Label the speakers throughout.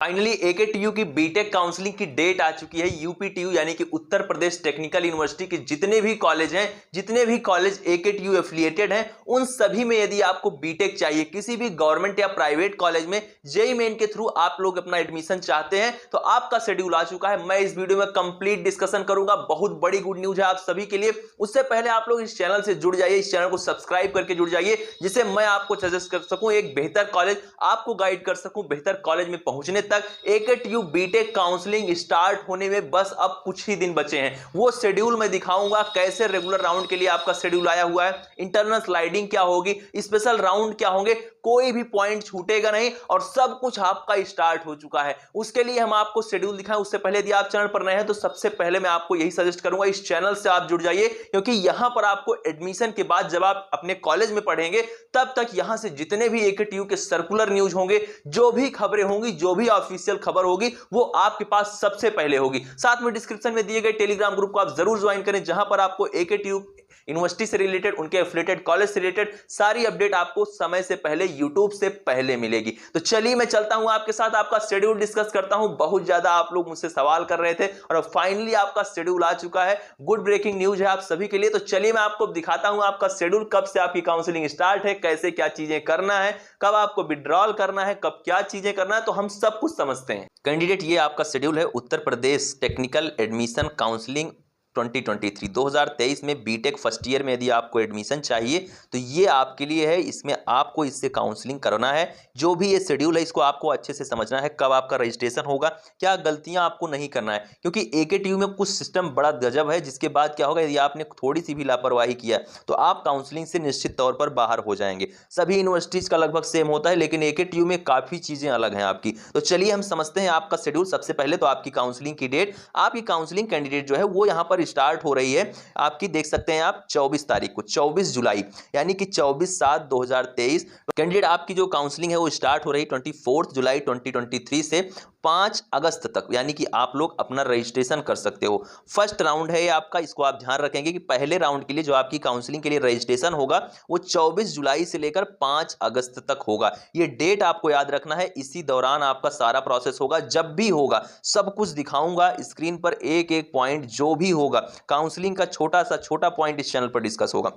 Speaker 1: Finally AKTU की BTech counselling की date आ चुकी है। यूपीटीयू यानी कि उत्तर प्रदेश टेक्निकल यूनिवर्सिटी के जितने भी कॉलेज हैं, जितने भी कॉलेज एकेटीयू एफिलिएटेड हैं, उन सभी में यदि आपको बीटेक चाहिए, किसी भी गवर्नमेंट या प्राइवेट कॉलेज में जेईई मेन के थ्रू आप लोग अपना एडमिशन चाहते हैं तो आपका शेड्यूल आ चुका है। मैं इस वीडियो में कंप्लीट डिस्कशन करूंगा। बहुत बड़ी गुड न्यूज है आप सभी के लिए। उससे पहले आप लोग इस चैनल से जुड़ जाइए, इस चैनल को सब्सक्राइब करके जुड़ जाइए, जिससे मैं आपको सजेस्ट कर सकूं, एक बेहतर कॉलेज आपको गाइड कर सकूं बेहतर कॉलेज में पहुंचने तक। एकेटीयू बीटेक काउंसलिंग स्टार्ट होने में बस अब कुछ ही दिन बचे हैं। वो शेड्यूल मैं दिखाऊंगा, कैसे रेगुलर राउंड के लिए आपका शेड्यूल आया हुआ है, इंटरनल स्लाइडिंग क्या होगी, स्पेशल राउंड क्या होंगे, कोई भी पॉइंट छूटेगा नहीं और सब कुछ आपका स्टार्ट हो चुका है। उसके लिए हम आपको शेड्यूल दिखाएं। उससे पहले यदि आप चैनल पर नए हैं तो सबसे पहले मैं आपको यही सजेस्ट करूंगा, इस चैनल से आप जुड़ जाइए, क्योंकि यहां पर आपको एडमिशन के बाद जब आप अपने कॉलेज में पढ़ेंगे तब तक यहां से जितने भी एकेटीयू के सर्कुलर न्यूज होंगे, जो भी खबरें होंगी, जो भी ऑफिशियल खबर होगी, वो आपके पास सबसे पहले होगी। साथ में डिस्क्रिप्शन में दिए गए टेलीग्राम ग्रुप को आप जरूर ज्वाइन करें, जहां पर आपको एकेटीयू यूनिवर्सिटी से रिलेटेड, उनके एफिलिएटेड कॉलेज से रिलेटेड सारी अपडेट आपको समय से पहले यूट्यूब से पहले मिलेगी। तो चलिए मैं चलता हूं आपके साथ, आपका शेड्यूल डिस्कस करता हूं। बहुत ज्यादा आप लोग मुझसे सवाल कर रहे थे और फाइनली आपका शेड्यूल आ चुका है। गुड ब्रेकिंग न्यूज है आप सभी के लिए। तो चलिए मैं आपको दिखाता हूं आपका शेड्यूल, कब से आपकी काउंसलिंग स्टार्ट है, कैसे क्या चीजें करना है, कब आपको विड्रॉल करना है, कब क्या चीजें करना है, तो हम सब कुछ समझते हैं। कैंडिडेट, ये आपका शेड्यूल है Uttar Pradesh technical admission counselling 2023 में बीटेक फर्स्ट ईयर में यदि आपको एडमिशन चाहिए तो ये आपके लिए है। इसमें आपको इससे काउंसलिंग करना है। जो भी ये शेड्यूल है इसको आपको अच्छे से समझना है, कब आपका रजिस्ट्रेशन होगा, क्या गलतियां आपको नहीं करना है, क्योंकि एकेटीयू में कुछ सिस्टम बड़ा गजब है, जिसके बाद क्या होगा, यदि आपने थोड़ी सी भी लापरवाही किया तो आप काउंसलिंग से निश्चित तौर पर बाहर हो जाएंगे। सभी यूनिवर्सिटीज का लगभग सेम होता है, लेकिन एकेटीयू में काफी चीजें अलग हैं आपकी। तो चलिए हम समझते हैं आपका शेड्यूल। सबसे पहले तो आपकी काउंसलिंग की डेट, आपकी काउंसलिंग कैंडिडेट जो है वो यहाँ पर स्टार्ट हो रही है आपकी, देख सकते हैं आप 24 तारीख को, 24 जुलाई यानी कि 24/7/2023 कैंडिडेट आपकी जो काउंसलिंग है वो स्टार्ट हो रही है 24 जुलाई 2023 से 5 अगस्त तक, यानी कि आप लोग अपना रजिस्ट्रेशन कर सकते हो। फर्स्ट राउंड है आपका, इसको आप ध्यान रखेंगे कि पहले राउंड के लिए जो आपकी काउंसलिंग के लिए रजिस्ट्रेशन होगा वो 24 जुलाई से लेकर 5 अगस्त तक होगा। ये डेट आपको याद रखना है। इसी दौरान आपका सारा प्रोसेस होगा। जब भी होगा सब कुछ दिखाऊंगा स्क्रीन पर, एक एक पॉइंट जो भी होगा काउंसलिंग का छोटा सा छोटा पॉइंट इस चैनल पर डिस्कस होगा।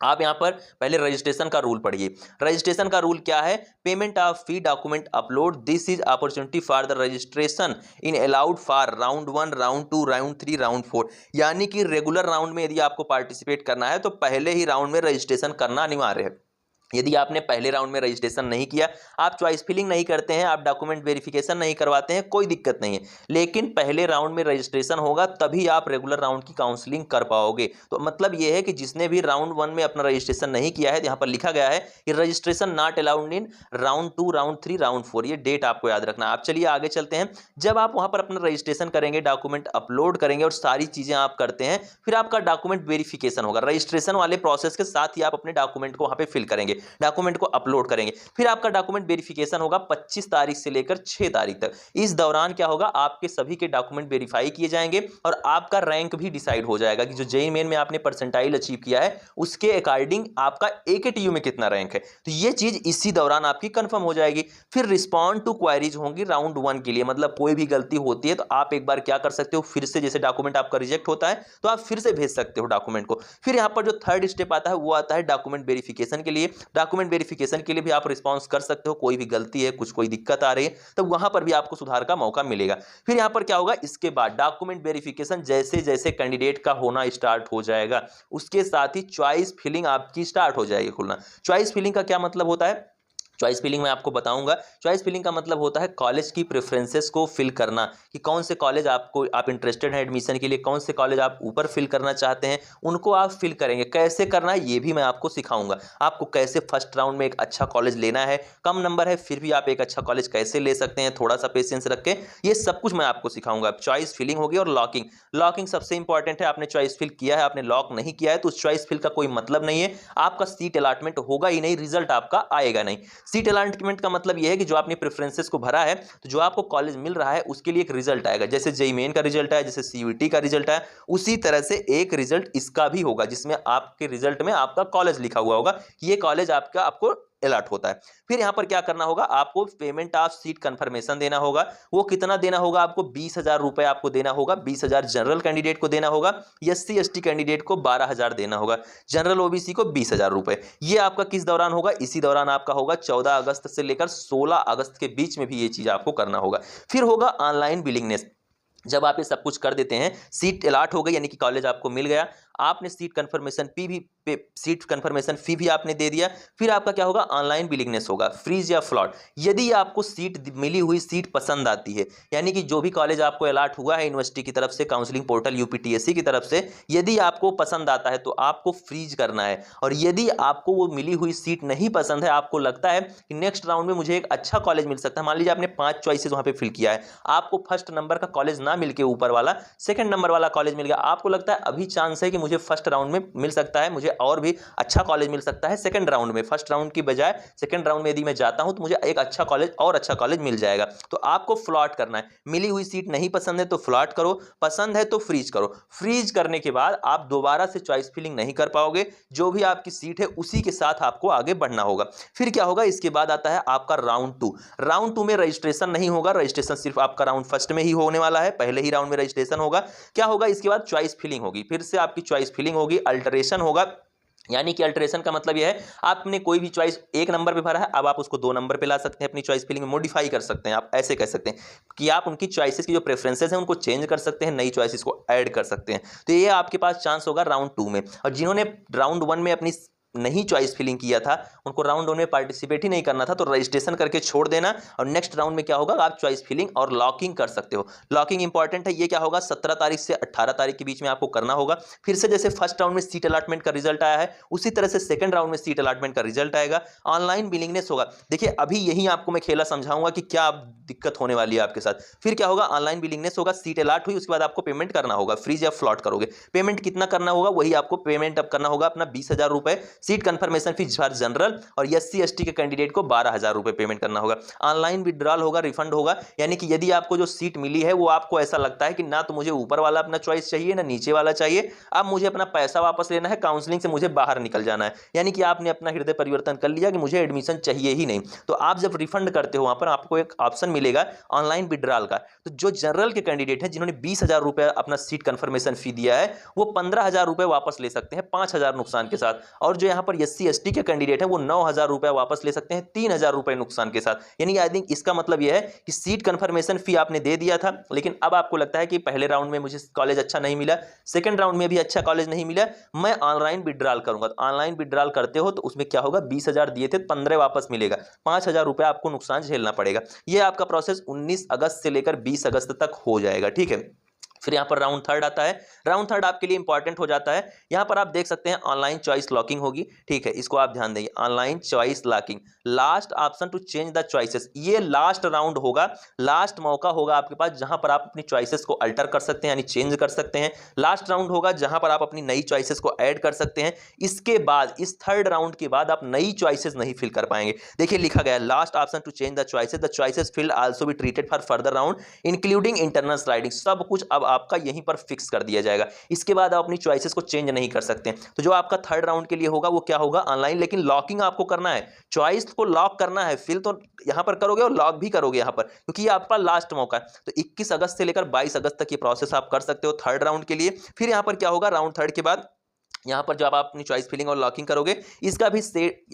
Speaker 1: आप यहां पर पहले रजिस्ट्रेशन का रूल पढ़िए। रजिस्ट्रेशन का रूल क्या है? Payment of fee, document upload, this is opportunity for the registration in allowed for round 1, round 2, round 3, round 4। यानी कि रेगुलर राउंड में यदि आपको पार्टिसिपेट करना है तो पहले ही राउंड में रजिस्ट्रेशन करना अनिवार्य है। यदि आपने पहले राउंड में रजिस्ट्रेशन नहीं किया, आप चॉइस फिलिंग नहीं करते हैं, आप डॉक्यूमेंट वेरिफिकेशन नहीं करवाते हैं, कोई दिक्कत नहीं है, लेकिन पहले राउंड में रजिस्ट्रेशन होगा तभी आप रेगुलर राउंड की काउंसलिंग कर पाओगे। तो मतलब यह है कि जिसने भी राउंड 1 में अपना रजिस्ट्रेशन नहीं किया है, यहाँ पर लिखा गया है कि registration not allowed in round 2, round 3, round 4। ये डेट आपको याद रखना है। आप चलिए आगे चलते हैं। जब आप वहां पर अपना रजिस्ट्रेशन करेंगे, डॉक्यूमेंट अपलोड करेंगे और सारी चीजें आप करते हैं, फिर आपका डॉक्यूमेंट वेरिफिकेशन होगा। रजिस्ट्रेशन वाले प्रोसेस के साथ ही आप अपने डॉक्यूमेंट को वहां पे फिल करेंगे, डॉक्यूमेंट को अपलोड करेंगे। फिर आपका डॉक्यूमेंट वेरिफिकेशन होगा 25 तारीख से लेकर 6 तारीख तक। इस दौरान क्या होगा, आपके सभी के डॉक्यूमेंट वेरीफाई किए जाएंगे और आपका रैंक भी डिसाइड हो जाएगा कि जो जेईई मेन में आपने परसेंटाइल अचीव किया है उसके अकॉर्डिंग आपका एकेटीयू में कितना रैंक है। तो ये चीज इसी दौरान आपकी कंफर्म हो जाएगी। फिर रिस्पॉन्ड टू क्वेरीज होंगी राउंड 1 के लिए, मतलब कोई भी गलती होती है तो आप एक बार क्या कर सकते हो, फिर से जैसे डॉक्यूमेंट आपका रिजेक्ट होता है तो आप फिर से भेज सकते हो डॉक्यूमेंट को। फिर यहां पर जो थर्ड स्टेप आता है वो आता है डॉक्यूमेंट वेरिफिकेशन के लिए। डॉक्यूमेंट वेरिफिकेशन के लिए भी आप रिस्पांस कर सकते हो। कोई भी गलती है, कुछ कोई दिक्कत आ रही है तो वहां पर भी आपको सुधार का मौका मिलेगा। फिर यहां पर क्या होगा, इसके बाद डॉक्यूमेंट वेरिफिकेशन जैसे जैसे कैंडिडेट का होना स्टार्ट हो जाएगा उसके साथ ही चॉइस फिलिंग आपकी स्टार्ट हो जाएगी खुलना। चॉइस फिलिंग का क्या मतलब होता है, चॉइस फिलिंग में आपको बताऊंगा। चॉइस फिलिंग का मतलब होता है कॉलेज की प्रेफरेंसेस को फिल करना, कि कौन से कॉलेज आप इंटरेस्टेड हैं एडमिशन के लिए, कौन से कॉलेज आप ऊपर फिल करना चाहते हैं, उनको आप फिल करेंगे। कैसे करना है ये भी मैं आपको सिखाऊंगा। आपको कैसे फर्स्ट राउंड में एक अच्छा कॉलेज लेना है, कम नंबर है फिर भी आप एक अच्छा कॉलेज कैसे ले सकते हैं, थोड़ा सा पेशेंस रख के, ये सब कुछ मैं आपको सिखाऊंगा। चॉइस फिलिंग होगी और लॉकिंग। लॉकिंग सबसे इंपॉर्टेंट है। आपने चॉइस फिल किया है, आपने लॉक नहीं किया है तो उस चॉइस फिल का कोई मतलब नहीं है, आपका सीट अलॉटमेंट होगा ही नहीं, रिजल्ट आपका आएगा नहीं। सीट अलॉटमेंट का मतलब यह है कि जो आपने प्रेफरेंसेस को भरा है तो जो आपको कॉलेज मिल रहा है उसके लिए एक रिजल्ट आएगा। जैसे जेईई मेन का रिजल्ट है, जैसे सीयूईटी का रिजल्ट है, उसी तरह से एक रिजल्ट इसका भी होगा जिसमें आपके रिजल्ट में आपका कॉलेज लिखा हुआ होगा। ये कॉलेज आपका आपको अलॉट होता है। फिर यहाँ पर क्या करना होगा, आपको पेमेंट ऑफ सीट कंफर्मेशन देना होगा। वो कितना देना होगा आपको, 20,000 रुपए आपको देना होगा। 20,000 जनरल कैंडिडेट को देना होगा, SC ST कैंडिडेट को 12,000 देना होगा, जनरल OBC को 20,000 रुपए। ये आपका किस दौरान होगा, इसी दौरान आपका होगा 14 अगस्त से लेकर 16 अगस्त के बीच में भी ये चीज आपको करना होगा। फिर होगा ऑनलाइन बिलिंगनेस। जब आप ये सब कुछ कर देते हैं, सीट अलॉट हो गई यानी कि कॉलेज आपको मिल गया, आपने सीट कंफर्मेशन फी भी आपने दे दिया। फिर आपका क्या होगा, ऑनलाइन बिलिंगनेस होगा, फ्रीज या फ्लॉट। यदि आपको सीट मिली हुई सीट पसंद आती है, यानी कि जो भी कॉलेज आपको अलॉट हुआ है यूनिवर्सिटी की तरफ से, काउंसलिंग पोर्टल UPTSC की तरफ से, यदि आपको पसंद आता है तो आपको फ्रीज करना है। और यदि आपको वो मिली हुई सीट नहीं पसंद है, आपको लगता है कि नेक्स्ट राउंड में मुझे एक अच्छा कॉलेज मिल सकता है, मान लीजिए आपने 5 चॉइसेस वहां पे फिल किया है, आपको फर्स्ट नंबर का कॉलेज ना मिलके ऊपर वाला सेकंड नंबर वाला कॉलेज मिल गया, आपको लगता है अभी चांस है कि मुझे फर्स्ट राउंड में मिल सकता है, मुझे और भी अच्छा कॉलेज मिल सकता है सेकंड राउंड में, फर्स्ट राउंड की बजाय सेकंड राउंड में यदि मैं जाता हूं तो मुझे एक अच्छा कॉलेज और अच्छा कॉलेज मिल जाएगा। तो आपको फ्लॉट करना है। मिली हुई सीट नहीं पसंद है तो फ्लॉट करो, पसंद है तो फ्रीज करो। फ्रीज करने के बाद आप दोबारा से चॉइस फिलिंग नहीं कर पाओगे, जो भी आपकी सीट है उसी के साथ आपको आगे बढ़ना होगा। फिर क्या होगा, इसके बाद आता है आपका राउंड 2। राउंड 2 में रजिस्ट्रेशन नहीं होगा, रजिस्ट्रेशन सिर्फ आपका राउंड फर्स्ट में ही होने वाला है, पहले ही राउंड में रजिस्ट्रेशन होगा। क्या होगा, इसके बाद चॉइस फिलिंग होगी, फिर से आपकी चॉइस फिलिंग होगी, अल्टरेशन होगा। यानी कि अल्टरेशन का मतलब यह है, आपने कोई भी चॉइस 1 नंबर पे भरा है, अब आप उसको 2 नंबर पे ला सकते हैं, अपनी चॉइस फिलिंग में मॉडिफाई कर सकते हैं। आप ऐसे कह सकते हैं कि आप उनकी चॉइसेस की जो प्रेफरेंसेस हैं उनको चेंज कर सकते हैं, नई चॉइसेस को ऐड कर सकते हैं। तो ये आपके पास चांस होगा राउंड 2 में। और जिन्होंने राउंड 1 में अपनी नहीं चॉइस फिलिंग किया था, उनको राउंड 1 में पार्टिसिपेट ही नहीं करना था, तो रजिस्ट्रेशन करके छोड़ देना। और नेक्स्ट राउंड में क्या होगा, आप चॉइस फिलिंग और लॉकिंग कर सकते हो। लॉकिंग इंपॉर्टेंट है, ये क्या होगा, 17 तारीख से 18 तारीख के बीच में आपको करना होगा। फिर से जैसे फर्स्ट राउंड में सीट अलॉटमेंट का रिजल्ट आया है, उसी तरह से सेकंड राउंड में सीट अलॉटमेंट का रिजल्ट आएगा। ऑनलाइन बिलिंगनेस होगा। देखिए अभी यही आपको मैं खेला समझाऊंगा कि क्या दिक्कत होने वाली है आपके साथ। फिर क्या होगा, ऑनलाइन बिलिंगनेस होगा, सीट अलॉट हुई, उसके बाद आपको पेमेंट करना होगा, फ्रीज या फ्लॉट करोगे। पेमेंट कितना करना होगा, वही आपको पेमेंट अब करना होगा अपना 20,000 रुपए seat confirmation fees for general, और SC ST के कैंडिडेट को 12,000 रुपए पेमेंट करना होगा। ऑनलाइन विड्रॉल होगा, रिफंड होगा, यानी कि यदि आपको जो सीट मिली है वो आपको ऐसा लगता है कि ना तो मुझे ऊपर वाला अपना चॉइस चाहिए ना नीचे वाला चाहिए, अब मुझे अपना पैसा वापस लेना है, काउंसलिंग से मुझे बाहर निकल जाना है, यानी कि आपने अपना हृदय परिवर्तन कर लिया कि मुझे एडमिशन चाहिए ही नहीं। तो आप जब रिफंड करते हो, वहां पर आपको एक ऑप्शन मिलेगा ऑनलाइन विड्रॉल का। तो जो जनरल के कैंडिडेट है जिन्होंने 20,000 रुपए अपना सीट कंफर्मेशन फी दिया है, वो 15,000 रुपए वापस ले सकते हैं 5,000 नुकसान के साथ। और जो यहाँ पर SC ST के कैंडिडेट है वो 9,000 रुपए वापस ले सकते हैं 3,000 रुपए नुकसान के साथ। यानी आई थिंक इसका मतलब यह है कि सीट कंफर्मेशन फी आपने दे दिया था, लेकिन अब आपको लगता है कि पहले राउंड में मुझे कॉलेज अच्छा नहीं मिला, सेकंड राउंड में भी अच्छा कॉलेज नहीं मिला, मैं ऑनलाइन विड्रॉल करूंगा। तो ऑनलाइन विड्रॉल करते हो तो उसमें क्या होगा, 20,000 दिए थे 15 वापस मिलेगा, 5,000 रुपए आपको नुकसान झेलना पड़ेगा। यह आपका प्रोसेस 19 अगस्त से लेकर 20 अगस्त तक हो जाएगा, ठीक है। फिर यहाँ पर राउंड 3 आता है। राउंड 3 आपके लिए इंपॉर्टेंट हो जाता है। यहाँ पर आप देख सकते हैं ऑनलाइन चॉइस लॉकिंग होगी, ठीक है, इसको आप ध्यान देंगे, online choice locking, last option to change the choices. ये लास्ट राउंड होगा, लास्ट मौका होगा आपके पास जहां पर आप अपनी चॉइसेस को अल्टर कर सकते हैं, यानी चेंज कर सकते हैं। लास्ट राउंड होगा जहां पर आप अपनी नई चॉइसेस को ऐड कर सकते हैं। इसके बाद इस 3rd राउंड के बाद आप नई चॉइसेस नहीं फिल कर पाएंगे। देखिए लिखा गया है last option to change the choices filled also be treated for further round including internal sliding. सब कुछ अब आपका यहीं पर फिक्स कर दिया जाएगा। इसके बाद आप अपनी चॉइसेस को चेंज नहीं कर सकते। तो जो आपका 3rd राउंड के लिए होगा वो क्या होगा, ऑनलाइन, लेकिन लॉकिंग आपको करना है, चॉइस को लॉक करना है। फिल तो यहां पर करोगे और लॉक भी करोगे यहां पर, क्योंकि ये आपका लास्ट मौका है। तो 21 अगस्त से लेकर 22 अगस्त तक ये प्रोसेस आप कर सकते हो 3rd राउंड के लिए। फिर यहां पर क्या होगा, राउंड 3 के बाद यहाँ पर जब आप अपनी चॉइस फिलिंग और लॉकिंग करोगे, इसका भी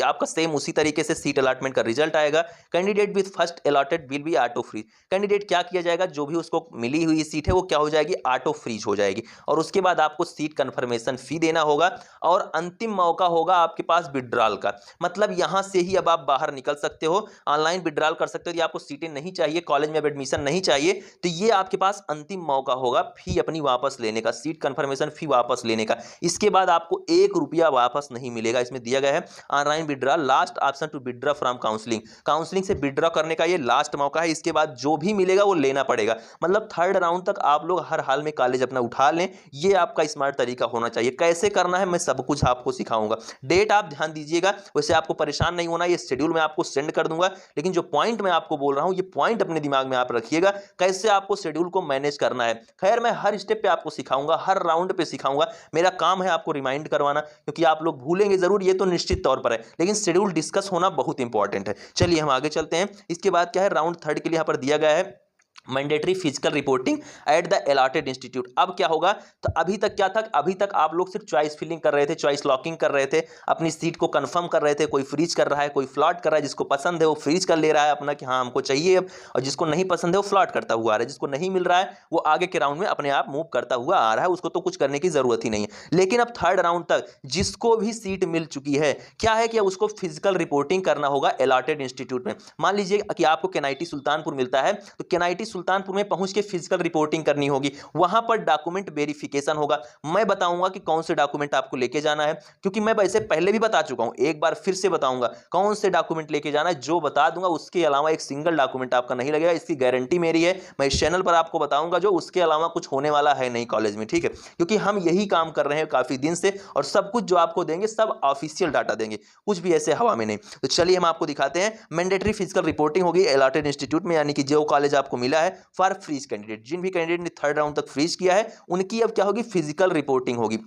Speaker 1: आपका सेम उसी तरीके से सीट अलॉटमेंट का रिजल्ट आएगा। Candidate with first allotted will be auto freeze. Candidate क्या किया जाएगा, जो भी उसको मिली हुई सीट है वो क्या हो जाएगी, ऑटो फ्रीज हो जाएगी। और उसके बाद आपको सीट कंफर्मेशन फी देना होगा और अंतिम मौका होगा आपके पास विड्रॉल का। मतलब यहां से ही अब आप बाहर निकल सकते हो, ऑनलाइन विड्रॉल कर सकते हो। यदि आपको सीटें नहीं चाहिए, कॉलेज में अब एडमिशन नहीं चाहिए, तो ये आपके पास अंतिम मौका होगा फी अपनी वापस लेने का, सीट कंफर्मेशन फी वापस लेने का। इसके बाद आपको 1 रुपया वापस नहीं मिलेगा। इसमें दिया गया है online withdraw, last option to withdraw from counselling. Counselling से विड्रॉ करने का ये लास्ट मौका है। इसके बाद जो भी मिलेगा वो लेना पड़ेगा। मतलब 3rd राउंड तक आप लोग हर हाल में कॉलेज अपना उठा लें, ये आपका स्मार्ट तरीका होना चाहिए। कैसे करना है मैं सब कुछ आपको सिखाऊंगा। डेट आप ध्यान दीजिएगा, वैसे आपको परेशान नहीं होना, ये शेड्यूल मैं आपको सेंड कर दूंगा, लेकिन जो पॉइंट मैं आपको बोल रहा हूं ये पॉइंट अपने दिमाग में आप रखिएगा, कैसे आपको शेड्यूल को मैनेज करना है। खैर मैं हर स्टेप पे आपको सिखाऊंगा, हर राउंड पे सिखाऊंगा। मेरा काम है आपको रिमाइंड करवाना, क्योंकि आप लोग भूलेंगे जरूर, ये तो निश्चित तौर पर है, लेकिन शेड्यूल डिस्कस होना बहुत इंपॉर्टेंट है। चलिए हम आगे चलते हैं। इसके बाद क्या है, राउंड थर्ड के लिए यहाँ पर दिया गया है mandatory physical reporting at the allotted institute. अब क्या होगा, तो अभी तक क्या था, अभी तक आप लोग सिर्फ चॉइस फिलिंग कर रहे थे, चॉइस लॉकिंग कर रहे थे, अपनी सीट को कंफर्म कर रहे थे, कोई फ्रीज कर रहा है, कोई फ्लॉट कर रहा है, जिसको पसंद है वो फ्रीज कर ले रहा है अपना कि हाँ हमको चाहिए अब, और जिसको नहीं पसंद है वो फ्लॉट करता हुआ आ रहा है, जिसको नहीं मिल रहा है वो आगे के राउंड में अपने आप मूव करता हुआ आ रहा है, उसको तो कुछ करने की जरूरत ही नहीं है। लेकिन अब थर्ड राउंड तक जिसको भी सीट मिल चुकी है, क्या है कि उसको फिजिकल रिपोर्टिंग करना होगा अलॉटेड इंस्टीट्यूट में। मान लीजिए कि आपको केनाईटी सुल्तानपुर मिलता है, तो केनाईटी सुल्तानपुर में पहुंच के फिजिकल रिपोर्टिंग करनी होगी, वहां पर डॉक्यूमेंट वेरिफिकेशन होगा। मैं बताऊंगा कि कौन से डॉक्यूमेंट आपको लेके जाना है, क्योंकि मैं वैसे पहले भी बता चुका हूं, एक बार फिर से बताऊंगा कौन से डॉक्यूमेंट लेके जाना है। जो बता दूंगा उसके अलावा एक सिंगल डॉक्यूमेंट आपका नहीं लगेगा, इसकी गारंटी मेरी है। मैं इस चैनल पर आपको बताऊंगा जो उसके अलावा कुछ होने वाला है नहीं कॉलेज में, ठीक है, क्योंकि हम यही काम कर रहे हैं काफी दिन से, और सब कुछ जो आपको देंगे सब ऑफिशियल डाटा देंगे, कुछ भी ऐसे हवा में नहीं। तो चलिए हम आपको दिखाते हैं। मैंडेटरी फिजिकल रिपोर्टिंग होगी अलॉटेड इंस्टीट्यूट में, यानी कि जो कॉलेज आपको मिला है फॉर फ्रीज कैंडिडेट, जिन भी कैंडिडेट ने थर्ड राउंड तक फ्रीज किया है उनकी अब क्या होगी, फिजिकल रिपोर्टिंग होगी।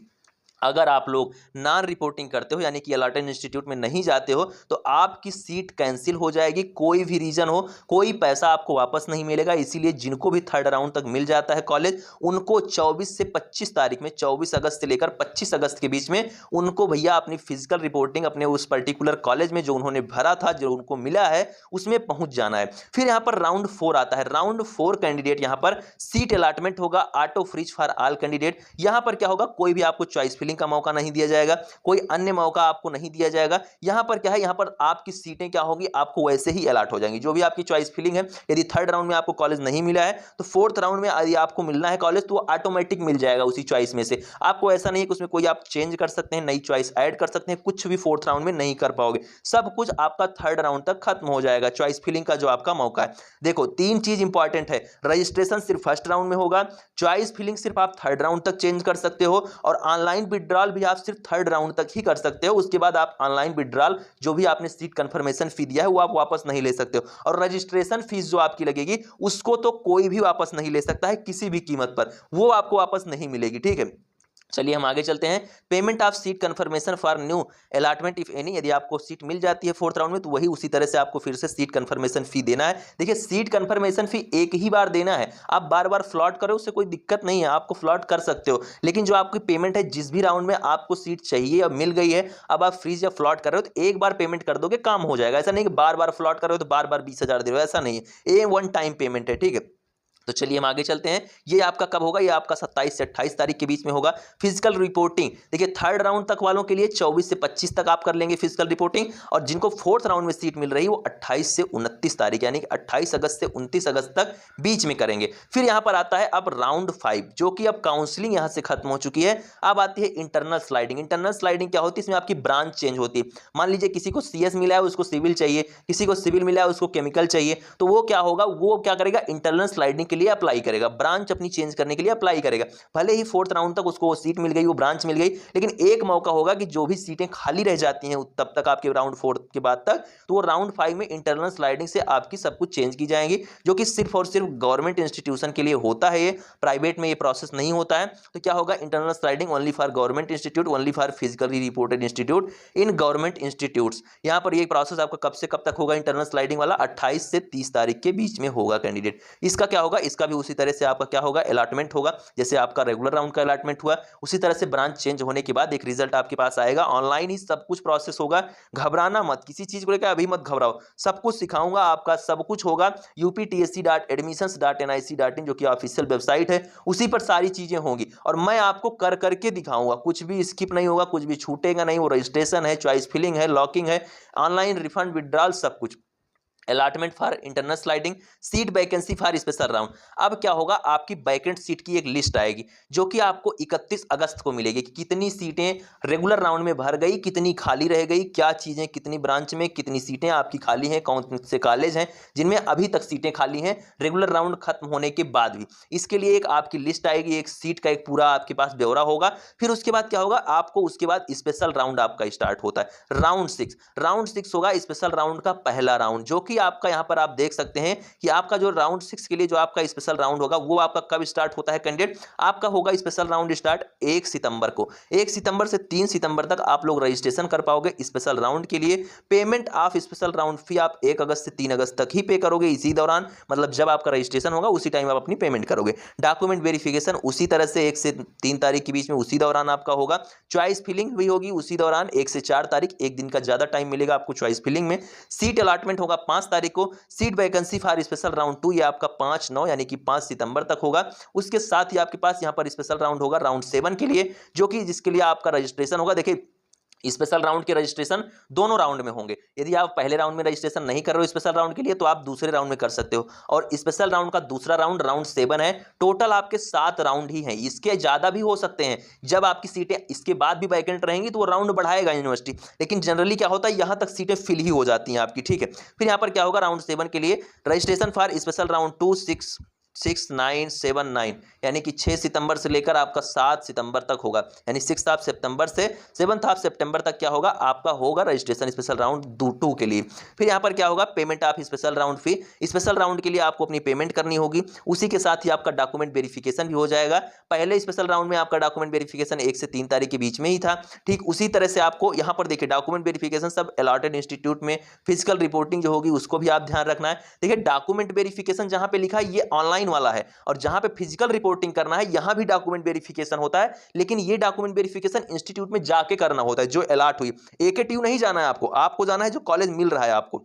Speaker 1: अगर आप लोग नॉन रिपोर्टिंग करते हो, यानी कि अलॉटेड इंस्टीट्यूट में नहीं जाते हो, तो आपकी सीट कैंसिल हो जाएगी, कोई भी रीजन हो, कोई पैसा आपको वापस नहीं मिलेगा। इसीलिए जिनको भी थर्ड राउंड तक मिल जाता है कॉलेज, उनको 24 से 25 तारीख में, 24 अगस्त से लेकर 25 अगस्त के बीच में उनको भैया अपनी फिजिकल रिपोर्टिंग अपने उस पर्टिकुलर कॉलेज में जो उन्होंने भरा था, जो उनको मिला है, उसमें पहुंच जाना है। फिर यहाँ पर राउंड 4 आता है। राउंड 4 कैंडिडेट यहाँ पर सीट अलॉटमेंट होगा, auto freeze for all candidate. यहाँ पर क्या होगा, कोई भी आपको चॉइस का मौका नहीं दिया जाएगा, कोई अन्य मौका आपको नहीं दिया जाएगा। यहां पर क्या है, यहां पर आपकी सीटें क्या होगी, आपको वैसे ही अलॉट हो जाएंगी, जो भी आपकी चॉइस फिलिंग है। यदि थर्ड राउंड में आपको कॉलेज नहीं मिला है, तो फोर्थ राउंड में यदि आपको मिलना है कॉलेज, तो वो ऑटोमेटिक मिल जाएगा उसी चॉइस में से। आपको ऐसा नहीं है कि उसमें कोई आप चेंज कर सकते हैं, नई चॉइस ऐड कर सकते हैं, कुछ भी फोर्थ राउंड में नहीं कर पाओगे। सब कुछ आपका थर्ड राउंड तक खत्म हो जाएगा, चॉइस फिलिंग का जो आपका मौका है। देखो 3 चीज इंपॉर्टेंट है, रजिस्ट्रेशन सिर्फ फर्स्ट राउंड में होगा, चॉइस फिलिंग सिर्फ आप थर्ड राउंड तक चेंज कर सकते हो, और ऑनलाइन विड्रॉल भी आप सिर्फ थर्ड राउंड तक ही कर सकते हो। उसके बाद आप ऑनलाइन विड्रॉल जो भी आपने सीट कंफर्मेशन फी दिया है वो आप वापस नहीं ले सकते हो, और रजिस्ट्रेशन फीस जो आपकी लगेगी उसको तो कोई भी वापस नहीं ले सकता है किसी भी कीमत पर, वो आपको वापस नहीं मिलेगी, ठीक है। चलिए हम आगे चलते हैं। Payment of seat confirmation for new allotment if any, यदि आपको सीट मिल जाती है फोर्थ राउंड में, तो वही उसी तरह से आपको फिर से सीट कंफर्मेशन फी देना है। देखिए सीट कंफर्मेशन फी एक ही बार देना है, आप बार बार फ्लॉट करो उससे कोई दिक्कत नहीं है, आपको फ्लॉट कर सकते हो, लेकिन जो आपकी पेमेंट है, जिस भी राउंड में आपको सीट चाहिए अब मिल गई है, अब आप फ्रीज या फ्लॉट कर रहे हो, तो एक बार पेमेंट कर दोगे काम हो जाएगा। ऐसा नहीं कि बार बार फ्लॉट कर रहे हो तो बार बार 20,000 दे रहे हो, ऐसा नहीं है, ये वन टाइम पेमेंट है, ठीक है। तो चलिए हम आगे चलते हैं। ये आपका कब होगा, ये आपका 27 से 28 तारीख के बीच में होगा फिजिकल रिपोर्टिंग। देखिए थर्ड राउंड तक वालों के लिए 24 से 25 तक आप कर लेंगे फिजिकल रिपोर्टिंग, और जिनको फोर्थ राउंड में सीट मिल रही है वो 28 से 29 तारीख, यानी कि 28 अगस्त से 29 अगस्त तक बीच में करेंगे। फिर यहां पर आता है अब राउंड 5, जो कि अब काउंसलिंग यहां से खत्म हो चुकी है। अब आती है इंटरनल स्लाइडिंग। इंटरनल स्लाइडिंग क्या होती है, इसमें आपकी ब्रांच चेंज होती है। मान लीजिए किसी को CS मिला है उसको सिविल चाहिए, किसी को सिविल मिला है उसको केमिकल चाहिए, तो वो क्या होगा, वो क्या करेगा, इंटरनल स्लाइडिंग के लिए अप्लाई करेगा, ब्रांच अपनी चेंज करने के लिए अप्लाई करेगा। भले ही फोर्थ राउंड तक उसको वो सीट मिल गई, वो ब्रांच मिल गई, लेकिन एक मौका होगा कि जो भी सीटें खाली रह जाती हैं तब तक आपके राउंड 4 के बाद तक, तो वो राउंड 5 में इंटरनल स्लाइडिंग से आपकी सब कुछ चेंज की जाएंगी, जो कि सिर्फ और सिर्फ गवर्नमेंट इंस्टीट्यूशन के लिए होता है, ये प्राइवेट में ये प्रोसेस नहीं होता है। तो क्या होगा, internal sliding only for government institute, only for physically reported institute in government institutes. यहां पर ये प्रोसेस आपका कब से कब तक होगा, इंटरनल स्लाइडिंग वाला 28 से 30 तारीख के बीच में होगा कैंडिडेट। इसका क्या होगा, इसका भी उसी तरह से आपका क्या होगा, अलॉटमेंट होगा, जैसे आपका रेगुलर राउंड का अलॉटमेंट हुआ उसी तरह से ब्रांच चेंज होने के बाद एक रिजल्ट आपके पास आएगा। ऑनलाइन ही सब कुछ प्रोसेस होगा, घबराना मत, किसी चीज को लेकर अभी मत घबराओ, सब कुछ सिखाऊंगा, आपका सब कुछ होगा। uptsc.admissions.nic.in जो कि ऑफिशियल वेबसाइट है, उसी पर सारी चीजें होंगी, और मैं आपको कर करके दिखाऊंगा, कुछ भी स्किप नहीं होगा, कुछ भी छूटेगा नहीं। वो रजिस्ट्रेशन है, चॉइस फिलिंग है, लॉकिंग है, ऑनलाइन रिफंड विड्रॉल, सब कुछ, allotment for internal sliding, seat vacancy for special round. अब क्या होगा, आपकी वैकेंट सीट की एक लिस्ट आएगी, जो कि आपको 31 अगस्त को मिलेगी कि कितनी सीटें रेगुलर राउंड में भर गई, कितनी खाली रह गई, क्या चीजें कितनी ब्रांच में कितनी सीटें आपकी खाली हैं, कौन से कॉलेज हैं जिनमें अभी तक सीटें खाली हैं रेगुलर राउंड खत्म होने के बाद भी। इसके लिए एक आपकी लिस्ट आएगी, एक सीट का एक पूरा आपके पास ब्यौरा होगा। फिर उसके बाद क्या होगा, आपको उसके बाद स्पेशल राउंड आपका स्टार्ट होता है, राउंड 6। राउंड 6 होगा स्पेशल राउंड का पहला राउंड, जो कि आपका यहाँ पर आप देख सकते हैं कि आपका जो राउंड 6 के लिए जो आपका स्पेशल राउंड होगा वो आपका कब स्टार्ट होता है कैंडिडेट, आपका होगा स्पेशल राउंड स्टार्ट 1 सितंबर को। 1 सितंबर से 3 सितंबर तक आप लोग रजिस्ट्रेशन कर पाओगे स्पेशल राउंड के लिए। पेमेंट ऑफ स्पेशल राउंड फी आप 1 अगस्त से 3 अगस्त तक ही पे करोगे इसी दौरान, मतलब जब आपका रजिस्ट्रेशन होगा उसी टाइम आप अपनी पेमेंट करोगे। डॉक्यूमेंट वेरिफिकेशन उसी तरह से 1 से 3 तारीख के बीच में उसी दौरान आपका होगा। चॉइस फिलिंग भी होगी उसी दौरान 1 से 4 तारीख, एक दिन का ज्यादा टाइम मिलेगा आपको चॉइस फिलिंग में। सीट अलॉटमेंट होगा 5 तारीख को। Seat vacancy for special round 2 ये आपका 5/9 यानी कि 5 सितंबर तक होगा। उसके साथ ही आपके पास यहां पर स्पेशल राउंड होगा राउंड 7 के लिए, जो कि जिसके लिए आपका रजिस्ट्रेशन होगा। देखिए स्पेशल राउंड के रजिस्ट्रेशन दोनों राउंड में होंगे। यदि आप पहले राउंड में रजिस्ट्रेशन नहीं कर रहे हो स्पेशल राउंड के लिए तो आप दूसरे राउंड में कर सकते हो। और स्पेशल राउंड का दूसरा राउंड राउंड 7 है। टोटल आपके 7 राउंड ही हैं, इसके ज्यादा भी हो सकते हैं। जब आपकी सीटें इसके बाद भी वैकेंट रहेंगी तो वो राउंड बढ़ाएगा यूनिवर्सिटी, लेकिन जनरली क्या होता है यहां तक सीटें फिल ही हो जाती हैं आपकी, ठीक है। फिर यहां पर क्या होगा राउंड 7 के लिए रजिस्ट्रेशन फॉर स्पेशल राउंड 2 6 9 7 9 यानी कि 6 सितंबर से लेकर आपका 7 सितंबर तक होगा, यानी 6 ऑफ सितंबर से 7 ऑफ सितंबर तक क्या होगा आपका होगा रजिस्ट्रेशन स्पेशल राउंड 2 के लिए। फिर यहाँ पर क्या होगा payment of special round fee, special round के लिए आपको अपनी पेमेंट करनी होगी। उसी के साथ ही आपका डॉक्यूमेंट वेरिफिकेशन भी हो जाएगा। पहले स्पेशल राउंड में आपका डॉक्यूमेंट वेरिफिकेशन 1 से 3 तारीख के बीच में ही था, ठीक उसी तरह से आपको यहाँ पर देखिए डॉक्यूमेंट वेरिफिकेशन सब अलॉटेड इंस्टीट्यूट में, फिजिकल रिपोर्टिंग जो होगी उसको भी आप ध्यान रखना है। देखिए डॉक्यूमेंट वेरिफिकेशन जहां पे लिखा है ये ऑनलाइन वाला है, और जहां पे फिजिकल रिपोर्टिंग करना है यहां भी डॉक्यूमेंट वेरिफिकेशन होता है, लेकिन ये डॉक्यूमेंट वेरिफिकेशन इंस्टीट्यूट में जाके करना होता है जो अलॉट हुई। एकेटीयू नहीं जाना है आपको जाना है जो कॉलेज मिल रहा है आपको,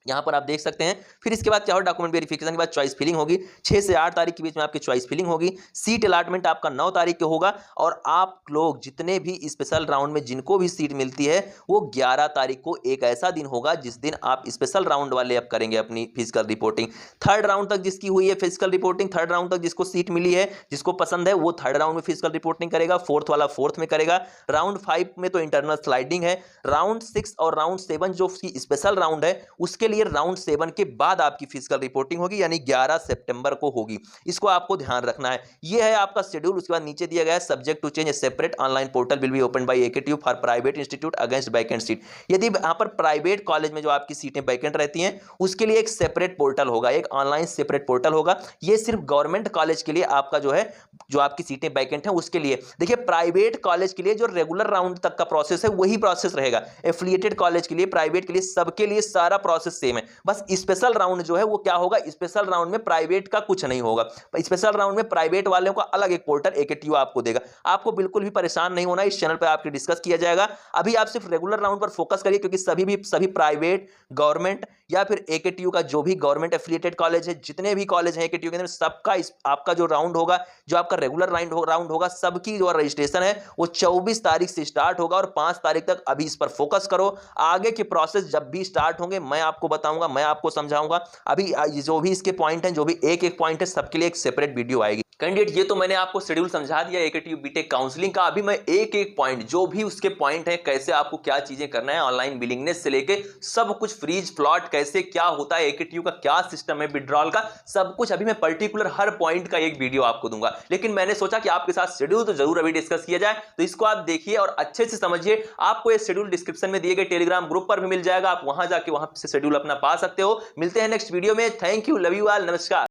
Speaker 1: यहां पर आप देख सकते हैं। फिर इसके बाद क्या हो डॉक्यूमेंट वेरिफिकेशन के बाद चॉइस फिलिंग होगी। 6 से 8 तारीख के बीच में आपकी चॉइस फिलिंग होगी। सीट अलॉटमेंट आपका 9 तारीख को होगा, और आप लोग जितने भी स्पेशल राउंड में जिनको भी सीट मिलती है वो 11 तारीख को एक ऐसा दिन होगा जिस दिन आप स्पेशल राउंड वाले अब करेंगे अपनी फिजिकल रिपोर्टिंग। थर्ड राउंड तक जिसकी हुई है फिजिकल रिपोर्टिंग, थर्ड राउंड तक जिसको सीट मिली है जिसको पसंद है वो थर्ड राउंड में फिजिकल रिपोर्टिंग करेगा, फोर्थ वाला फोर्थ में करेगा। राउंड 5 में तो इंटरनल स्लाइडिंग है। राउंड 6 और राउंड 7 जो स्पेशल राउंड है उसके लिए राउंड 7 के बाद आपकी फिजिकल रिपोर्टिंग होगी, यानी 11 सितंबर को होगी। इसको आपको ध्यान रखना है। यह है आपका शेड्यूल। उसके बाद नीचे दिया गया है subject to change a separate online portal will be open by AKTU for private institute against vacant seat. यदि यहां पर प्राइवेट कॉलेज में जो आपकी सीटें वैकेंट रहती हैं उसके लिए एक सेपरेट पोर्टल होगा, एक ऑनलाइन सेपरेट पोर्टल होगा। यह सिर्फ गवर्नमेंट कॉलेज के लिए आपका जो है जो आपकी सीटें वैकेंट हैं उसके लिए। देखिए प्राइवेट कॉलेज के लिए जो रेगुलर राउंड तक का प्रोसेस है वही प्रोसेस रहेगा। एफिलिएटेड कॉलेज के लिए, प्राइवेट के लिए, सबके लिए सारा प्रोसेस सेम है। बस स्पेशल राउंड जो है वो क्या होगा, स्पेशल राउंड में प्राइवेट का कुछ नहीं होगा। स्पेशल राउंड में प्राइवेट वालों का अलग एक पोर्टल एकेटीयू आपको देगा। आपको बिल्कुल भी परेशान नहीं होना, इस चैनल पे आपके डिस्कस किया जाएगा। अभी आप सिर्फ रेगुलर राउंड पर फोकस करिए, क्योंकि सभी प्राइवेट, गवर्नमेंट या फिर एकेटीयू का जो भी गवर्नमेंट एफिलिएटेड कॉलेज है, जितने भी कॉलेज है एकेटीयू के अंदर, सबका आपका जो राउंड होगा, जो आपका रेगुलर राउंड होगा, सबकी जो रजिस्ट्रेशन है वो 24 तारीख से स्टार्ट होगा और 5 तारीख तक। अभी इस पर फोकस करो। आगे के प्रोसेस जब भी स्टार्ट होंगे मैं आपको बताऊंगा, मैं आपको समझाऊंगा। अभी जो भी इसके पॉइंट हैं, जो भी एक पॉइंट है, सबके लिए एक सेपरेट वीडियो आएगी। कैंडिडेट ये तो मैंने आपको शेड्यूल समझा दिया एकेटीयू बीटेक काउंसलिंग का। अभी मैं एक पॉइंट, जो भी उसके पॉइंट है, कैसे आपको क्या चीजें करना है, ऑनलाइन बिलिंगनेस से लेके सब कुछ, फ्रीज फ्लॉट कैसे क्या होता है, एकेटीयू का क्या सिस्टम है, विड्रॉल का सब कुछ, अभी मैं पर्टिकुलर हर पॉइंट का एक वीडियो आपको दूंगा। लेकिन मैंने सोचा कि आपके साथ शेड्यूल तो जरूर अभी डिस्कस किया जाए, तो इसको आप देखिए और अच्छे से समझिए। आपको ये शेड्यूल डिस्क्रिप्शन में दिए गए टेलीग्राम ग्रुप पर भी मिल जाएगा, आप वहां जाके वहां से शेड्यूल अपना पा सकते हो। मिलते हैं नेक्स्ट वीडियो में। Thank you, love you all, नमस्कार।